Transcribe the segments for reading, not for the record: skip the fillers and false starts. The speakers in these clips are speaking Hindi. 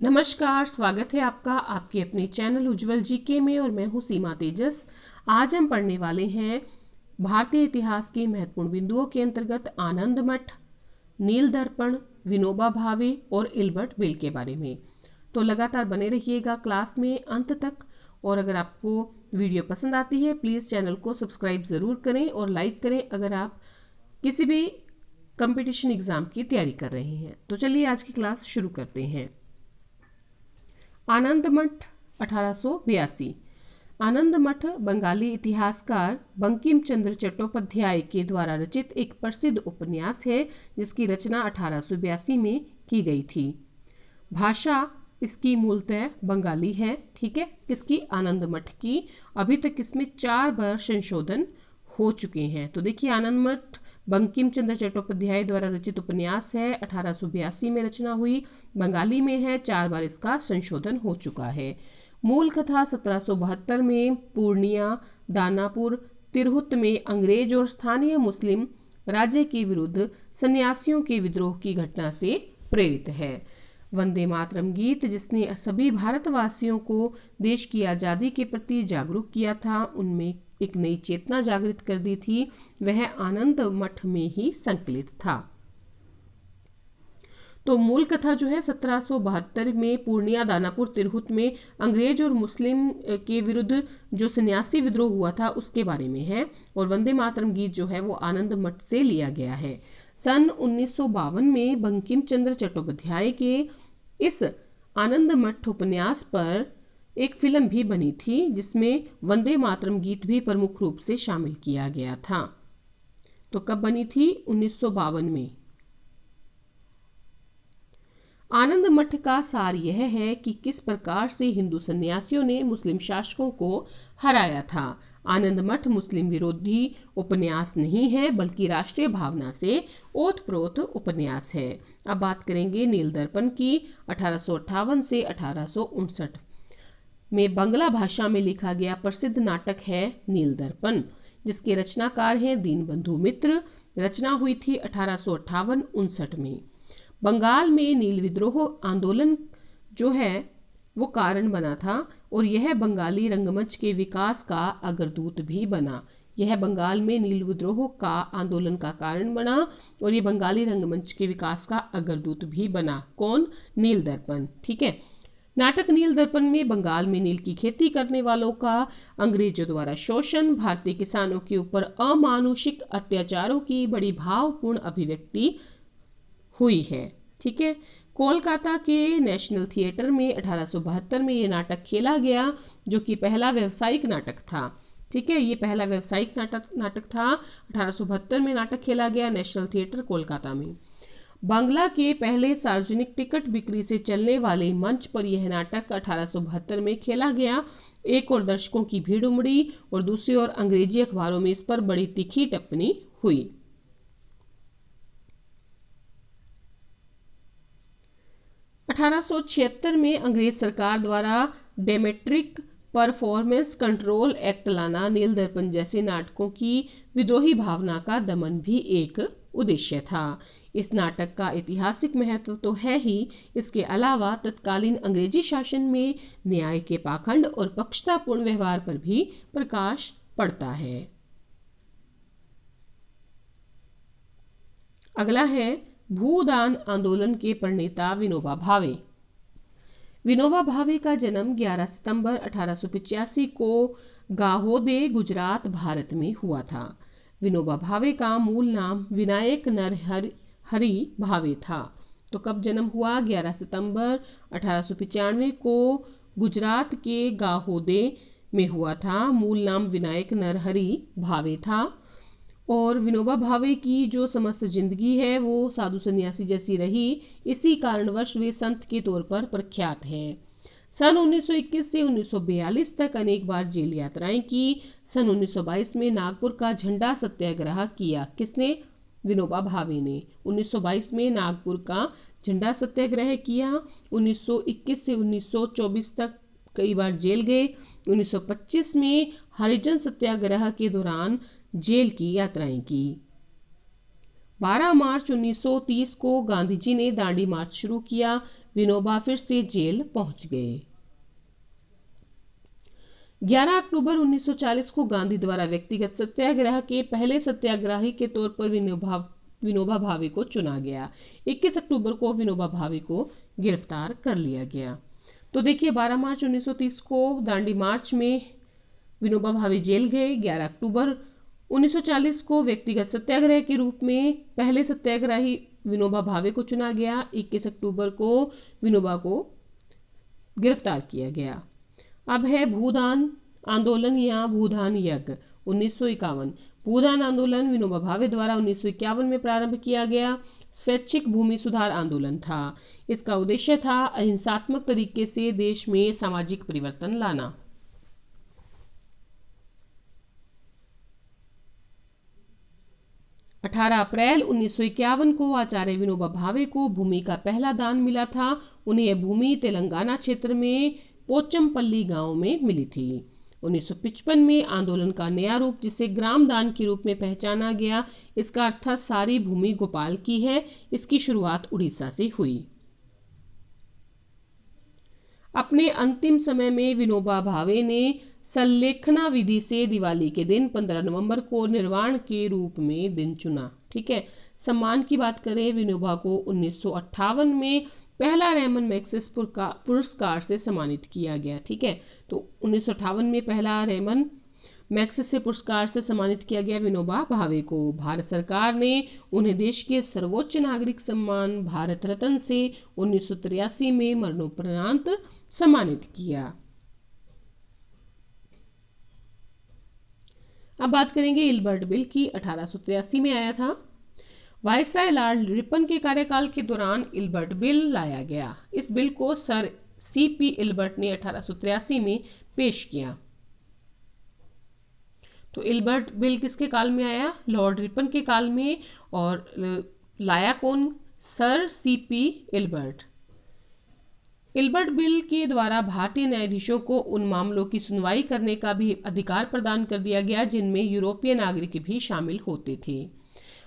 नमस्कार, स्वागत है आपका आपके अपने चैनल उज्ज्वल जीके में और मैं हूँ सीमा तेजस। आज हम पढ़ने वाले हैं भारतीय इतिहास के महत्वपूर्ण बिंदुओं के अंतर्गत आनंद मठ, नील दर्पण, विनोबा भावे और इल्बर्ट बेल के बारे में। तो लगातार बने रहिएगा क्लास में अंत तक। और अगर आपको वीडियो पसंद आती है प्लीज़ चैनल को सब्सक्राइब ज़रूर करें और लाइक करें अगर आप किसी भी कंपटीशन एग्ज़ाम की तैयारी कर रहे हैं। तो चलिए आज की क्लास शुरू करते हैं। आनंद मठ 1882। आनंद मठ बंगाली इतिहासकार बंकिम चंद्र चट्टोपाध्याय के द्वारा रचित एक प्रसिद्ध उपन्यास है जिसकी रचना 1882 में की गई थी। भाषा इसकी मूलतः बंगाली है, ठीक है। इसकी आनंद मठ की अभी तक इसमें 4 बार संशोधन हो चुके हैं। तो देखिए, आनंद मठ बंकिम चंद्र चट्टोपाध्याय द्वारा रचित उपन्यास है, 1882 में रचना हुई, बंगाली में है, 4 बार इसका संशोधन हो चुका है। मूल कथा 1772 में पूर्णिया, दानापुर, तिरहुत में अंग्रेज और स्थानीय मुस्लिम राज्य के विरुद्ध सन्यासियों के विद्रोह की घटना से प्रेरित है। वंदे मातरम गीत जिसने सभी भारतवासियों को देश की आज़ादी के प्रति जागरूक किया था, उनमें एक नई चेतना जागृत कर दी थी, वह आनंद मठ में ही संकलित था। तो मूल कथा जो है 1772 में पूर्णिया, दानापुर, तिरहुत में अंग्रेज और मुस्लिम के विरुद्ध जो सन्यासी विद्रोह हुआ था उसके बारे में है, और वंदे मातरम गीत जो है वो आनंद मठ से लिया गया है। सन 1952 में बंकिम चंद्र चट्टोपाध्याय के इस आनंद मठ उपन्यास पर एक फिल्म भी बनी थी जिसमें वंदे मातरम गीत भी प्रमुख रूप से शामिल किया गया था। तो कब बनी थी? 1952 में। आनंद मठ का सार यह है कि किस प्रकार से हिंदू सन्यासियों ने मुस्लिम शासकों को हराया था। आनंद मठ मुस्लिम विरोधी उपन्यास नहीं है बल्कि राष्ट्रीय भावना से ओतप्रोत उपन्यास है। अब बात करेंगे नील दर्पण की। 1858 से 1859 में बांग्ला भाषा में लिखा गया प्रसिद्ध नाटक है नील दर्पण, जिसके रचनाकार हैं दीनबंधु मित्र। रचना हुई थी 1858-59 में। बंगाल में नील विद्रोह आंदोलन जो है वो कारण बना था और यह बंगाली रंगमंच के विकास का अग्रदूत भी बना। यह बंगाल में नील विद्रोह का आंदोलन का कारण बना और ये बंगाली रंगमंच के विकास का अग्रदूत भी बना। कौन? नील दर्पण, ठीक है। नाटक नील दर्पण में बंगाल में नील की खेती करने वालों का अंग्रेजों द्वारा शोषण, भारतीय किसानों के ऊपर अमानुषिक अत्याचारों की बड़ी भावपूर्ण अभिव्यक्ति हुई है, ठीक है। कोलकाता के नेशनल थिएटर में 1872 में ये नाटक खेला गया जो कि पहला व्यावसायिक नाटक था, ठीक है। ये पहला व्यावसायिक नाटक था। 1872 में नाटक खेला गया नेशनल थिएटर कोलकाता में। बांग्ला के पहले सार्वजनिक टिकट बिक्री से चलने वाले मंच पर यह नाटक 1872 में खेला गया। एक और दर्शकों की भीड़ उमड़ी और दूसरी ओर अंग्रेजी अखबारों में इस पर बड़ी तीखी टिप्पणी हुई। 1876 में अंग्रेज सरकार द्वारा डेमेट्रिक परफॉर्मेंस कंट्रोल एक्ट लाना नील दर्पण जैसे नाटकों की विद्रोही भावना का दमन भी एक उद्देश्य था। इस नाटक का ऐतिहासिक महत्व तो है ही, इसके अलावा तत्कालीन अंग्रेजी शासन में न्याय के पाखंड और पक्षतापूर्ण व्यवहार पर भी प्रकाश पड़ता है। अगला है भूदान आंदोलन के प्रणेता विनोबा भावे। विनोबा भावे का जन्म 11 सितंबर 1885 को गाहोदे, गुजरात, भारत में हुआ था। विनोबा भावे का मूल नाम विनायक नरहरि भावे था। तो कब जन्म हुआ? 11 सितंबर 1895 को गुजरात के गाहोदे में हुआ था। मूल नाम विनायक नरहरि भावे था। और विनोबा भावे की जो समस्त जिंदगी है वो साधु सन्यासी जैसी रही, इसी कारणवश वे संत के तौर पर प्रख्यात हैं। सन 1921 से 1942 तक अनेक बार जेल यात्राएं की। सन 1922 में नागपुर का झंडा सत्याग्रह किया। किसने? विनोबा भावे ने। 1922 में नागपुर का झंडा सत्याग्रह किया। 1921 से 1924 तक कई बार जेल गए। 1925 में हरिजन सत्याग्रह के दौरान जेल की यात्राएं की। 12 मार्च 1930 को गांधी जी ने दांडी मार्च शुरू किया, विनोबा फिर से जेल पहुंच गए। 11 अक्टूबर 1940 को गांधी द्वारा व्यक्तिगत सत्याग्रह के पहले सत्याग्रही के तौर पर विनोबा भावे को चुना गया। 21 अक्टूबर को विनोबा भावे को गिरफ्तार कर लिया गया। तो देखिए 12 मार्च 1930 को दांडी मार्च में विनोबा भावे जेल गए। 11 अक्टूबर 1940 को व्यक्तिगत सत्याग्रह के रूप में पहले सत्याग्रही विनोबा भावे को चुना गया। 21 अक्टूबर को विनोबा को गिरफ्तार किया गया। अब है भूदान आंदोलन या भूदान यज्ञ 1951। भूदान आंदोलन विनोबा भावे द्वारा 1951 में प्रारंभ किया गया स्वैच्छिक भूमि सुधार आंदोलन था। इसका उद्देश्य था अहिंसात्मक तरीके से देश में सामाजिक परिवर्तन लाना। अठारह अप्रैल 1951 को आचार्य विनोबा भावे को भूमि का पहला दान मिला था। उन्हें यह भूमि तेलंगाना क्षेत्र में पोचमपल्ली गांव में मिली थी। 1955 में आंदोलन का नया रूप जिसे ग्राम दान के रूप में पहचाना गया। इसका अर्थ था सारी भूमि गोपाल की है। इसकी शुरुआत उड़ीसा से हुई। अपने अंतिम समय में विनोबा भावे ने संलेखना विधि से दिवाली के दिन 15 नवंबर को निर्वाण के रूप में दिन चुना। ठीक है। सम्मान की बात करें, विनोबा को 1958 में पहला रेमन मैग्सेसे पुरस्कार से सम्मानित किया गया। ठीक है। तो 1958 में पहला रेमन मैग्सेसे पुरस्कार से सम्मानित किया गया विनोबा भावे को। भारत सरकार ने उन्हें देश के सर्वोच्च नागरिक सम्मान भारत रत्न से 1983 में मरणोपरांत सम्मानित किया। अब बात करेंगे इल्बर्ट बिल की। 1883 में आया था। वायसराय लॉर्ड रिपन के कार्यकाल के दौरान इल्बर्ट बिल लाया गया। इस बिल को सर सीपी इल्बर्ट ने 1883 में पेश किया। तो इल्बर्ट बिल किसके काल में आया? लॉर्ड रिपन के काल में। और लाया कौन? Sir CP Ilbert. Ilbert bill के द्वारा भारतीय न्यायाधीशों को उन मामलों की सुनवाई करने का भी अधिकार प्रदान कर दिया गया जिनमें यूरोपीय नागरिक भी शामिल होते थे।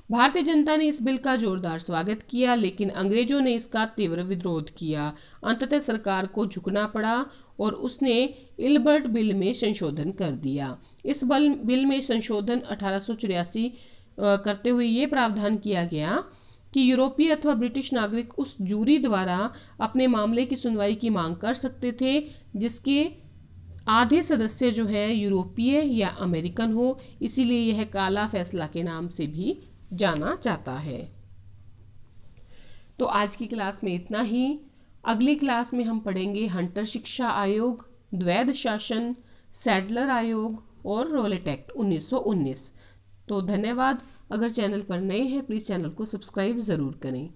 भारतीय जनता ने इस बिल का जोरदार स्वागत किया, लेकिन अंग्रेजों ने इसका तीव्र विरोध किया। अंततः सरकार को झुकना पड़ा और उसने इल्बर्ट बिल में संशोधन कर दिया। इस बिल में संशोधन 1884 करते हुए ये प्रावधान किया गया कि यूरोपीय अथवा ब्रिटिश नागरिक उस जूरी द्वारा अपने मामले की सुनवाई की मांग कर सकते थे जिसके आधे सदस्य जो है यूरोपीय या अमेरिकन हो। इसीलिए यह काला फैसला के नाम से भी जाना जाता है। तो आज की क्लास में इतना ही। अगली क्लास में हम पढ़ेंगे हंटर शिक्षा आयोग, द्वैध शासन, सैडलर आयोग और रॉलेट एक्ट 1919। तो धन्यवाद। अगर चैनल पर नए हैं प्लीज़ चैनल को सब्सक्राइब ज़रूर करें।